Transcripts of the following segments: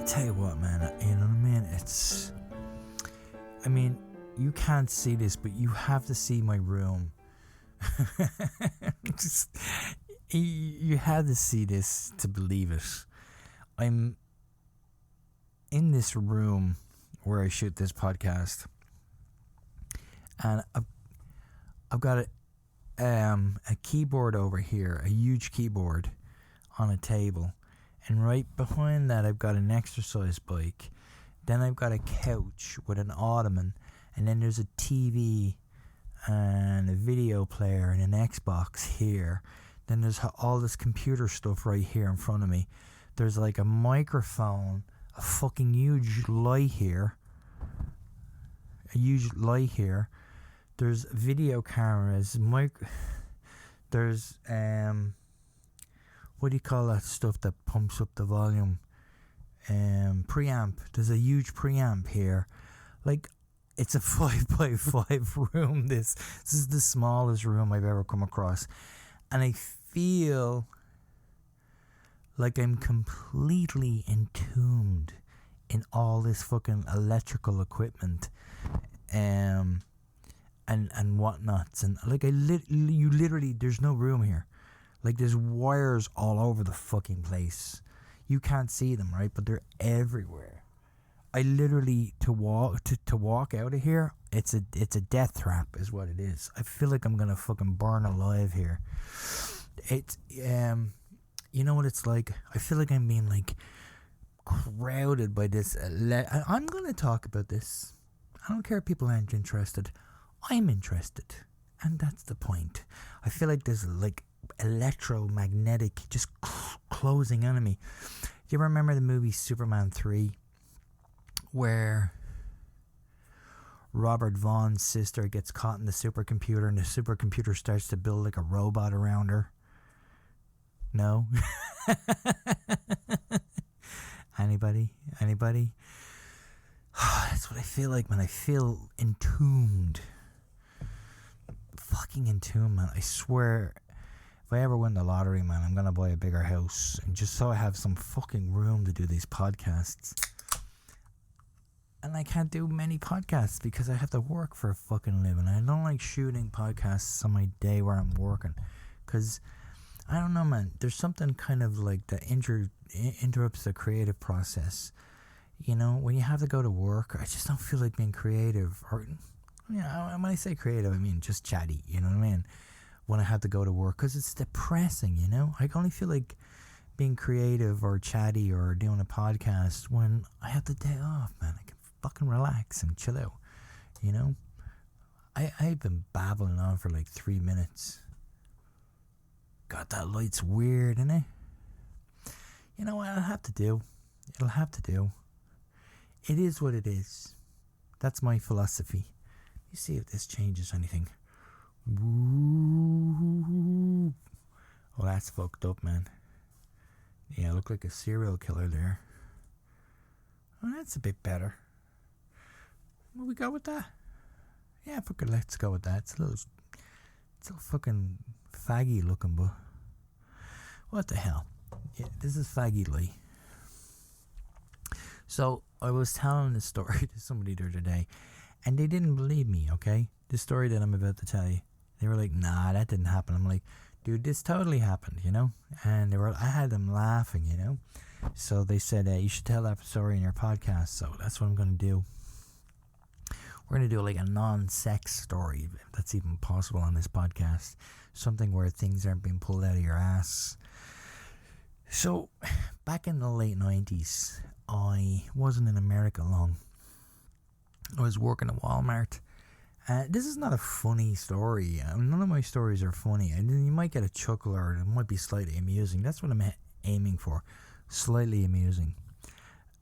tell you what, man, you know what I mean? You can't see this, but you have to see my room. You have to see this to believe it. I'm in this room where I shoot this podcast, and I've got a keyboard over here, a huge keyboard on a table, and right behind that I've got an exercise bike. Then I've got a couch with an ottoman, and then there's a TV and a video player and an Xbox here. Then there's all this computer stuff right here in front of me. There's like a microphone, a fucking huge light here. There's video cameras, there's what do you call that stuff that pumps up the volume? Preamp. There's a huge preamp here. Like, it's a 5x5 room. This is the smallest room I've ever come across, and I feel like I'm completely entombed in all this fucking electrical equipment, and whatnots, and like you literally, there's no room here. Like, there's wires all over the fucking place. You can't see them, right? But they're everywhere. I literally, to walk out of here, it's a death trap, is what it is. I feel like I'm gonna fucking burn alive here. It's you know what it's like? I feel like I'm being like crowded by this. I'm gonna talk about this. I don't care if people aren't interested. I'm interested, and that's the point. I feel like there's like electromagnetic just closing on me. Do you remember the movie Superman 3, where Robert Vaughn's sister gets caught in the supercomputer, and the supercomputer starts to build like a robot around her? No? Anybody? That's what I feel like, man. I feel entombed. Fucking entombed, man. I swear, if I ever win the lottery, man, I'm gonna buy a bigger house, and just so I have some fucking room to do these podcasts. And I can't do many podcasts because I have to work for a fucking living. I don't like shooting podcasts on my day where I'm working, because I don't know, man. There's something kind of like that interrupts the creative process. You know, when you have to go to work, I just don't feel like being creative. Or, you know, when I say creative, I mean just chatty. You know what I mean? When I have to go to work, because it's depressing. You know, I only feel like being creative or chatty or doing a podcast when I have the day off, man. I can fucking relax and chill out. You know, I've been babbling on for like 3 minutes. God, that light's weird, isn't it? You know what? It'll have to do. It is what it is. That's my philosophy. You see if this changes anything. Woo. Oh, that's fucked up, man. Yeah, I look like a serial killer there. Oh, that's a bit better. Will we go with that? Yeah, fuck it, let's go with that. It's a little fucking faggy looking, but what the hell? Yeah, this is Faggy Lee. So I was telling this story to somebody the other day, and they didn't believe me. Okay, the story that I'm about to tell you, they were like, "Nah, that didn't happen." I'm like, "Dude, this totally happened," you know. And I had them laughing, you know. So they said, "You should tell that story in your podcast." So that's what I'm gonna do. We're going to do like a non-sex story, if that's even possible on this podcast. Something where things aren't being pulled out of your ass. So, back in the late 90s, I wasn't in America long. I was working at Walmart. This is not a funny story. None of my stories are funny. You might get a chuckle, or it might be slightly amusing. That's what I'm aiming for. Slightly amusing.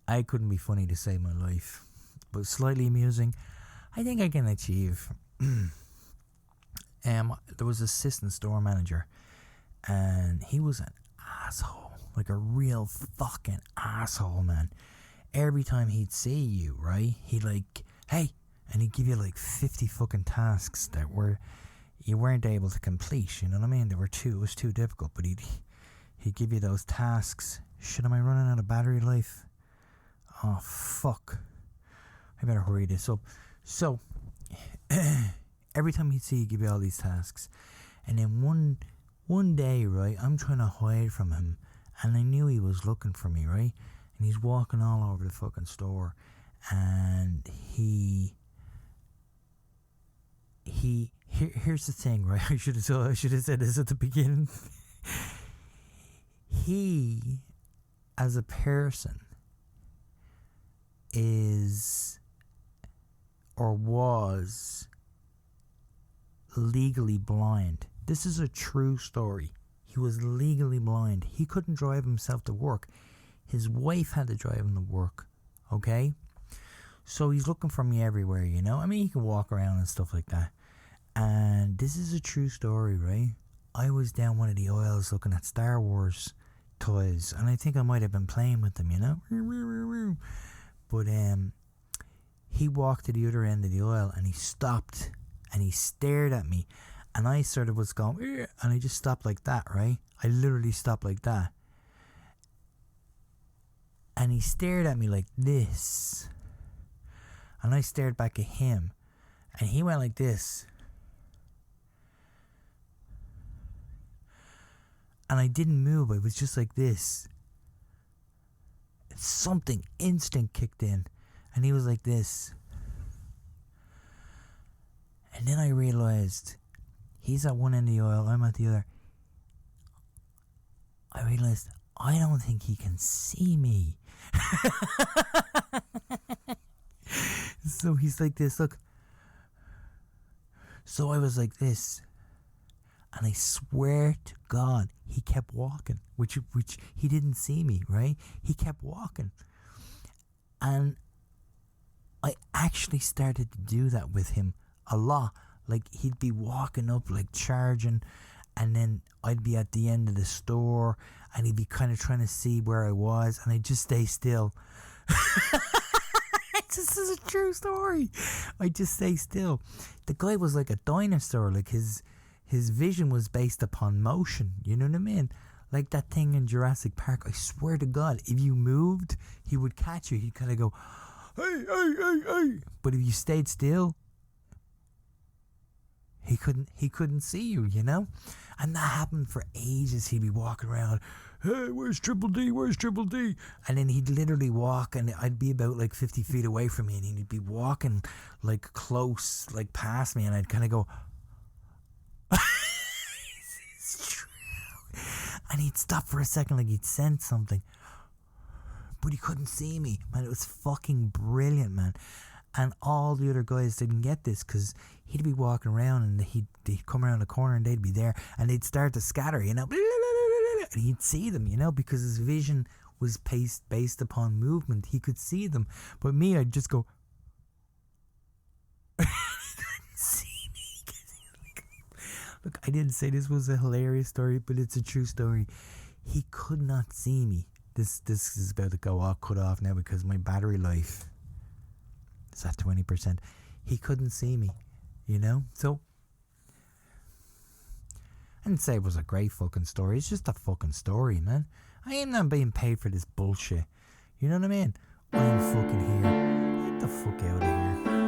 I couldn't be funny to save my life. But slightly amusing, I think I can achieve. There was an assistant store manager, and he was an asshole, like a real fucking asshole, man. Every time he'd see you, right, he'd like, "Hey," and he'd give you like 50 fucking tasks that you weren't able to complete. You know what I mean? It was too difficult, but he'd give you those tasks. Shit, am I running out of battery life? Oh, fuck. I better hurry this up. So, every time he'd see, he'd give you all these tasks. And then one day, right, I'm trying to hide from him. And I knew he was looking for me, right? And he's walking all over the fucking store. And here's the thing, right? I should have said this at the beginning. He, as a person, is or was legally blind. This is a true story. He was legally blind. He couldn't drive himself to work. His wife had to drive him to work. Okay? So he's looking for me everywhere, you know? I mean, he can walk around and stuff like that. And this is a true story, right? I was down one of the aisles looking at Star Wars toys, and I think I might have been playing with them, you know? But he walked to the other end of the aisle, and he stopped, and he stared at me, and I sort of was going, and I just stopped like that, right? I literally stopped like that. And he stared at me like this, and I stared back at him, and he went like this. And I didn't move. I was just like this. Something instant kicked in. And he was like this. And then I realized he's at one end of the aisle, I'm at the other. I realized I don't think he can see me. So he's like this, look. So I was like this. And I swear to God, he kept walking, which he didn't see me, right? He kept walking. And I actually started to do that with him a lot. Like, he'd be walking up, like, charging, and then I'd be at the end of the store, and he'd be kind of trying to see where I was, and I'd just stay still. This is a true story. I'd just stay still. The guy was like a dinosaur, like his vision was based upon motion, you know what I mean? Like that thing in Jurassic Park, I swear to God, if you moved, he would catch you. He'd kind of go, hey, hey, hey, hey. But if you stayed still, he couldn't see you, you know? And that happened for ages. He'd be walking around, hey, where's Triple D? Where's Triple D? And then he'd literally walk, and I'd be about like 50 feet away from me, and he'd be walking like close, like past me, and I'd kind of go, it's true. And he'd stop for a second, like he'd sense something, but he couldn't see me, man. It was fucking brilliant, man. And all the other guys didn't get this, because he'd be walking around, and he'd come around the corner, and they'd be there, and they'd start to scatter, you know, and he'd see them, you know, because his vision was based upon movement. He could see them. But me, I'd just go, he couldn't see me. Look, I didn't say this was a hilarious story, but it's a true story. He could not see me. This is about to go all cut off now, because my battery life is at 20%. He couldn't see me, you know? So I didn't say it was a great fucking story. It's just a fucking story, man. I am not being paid for this bullshit. You know what I mean? I'm fucking here. Get the fuck out of here.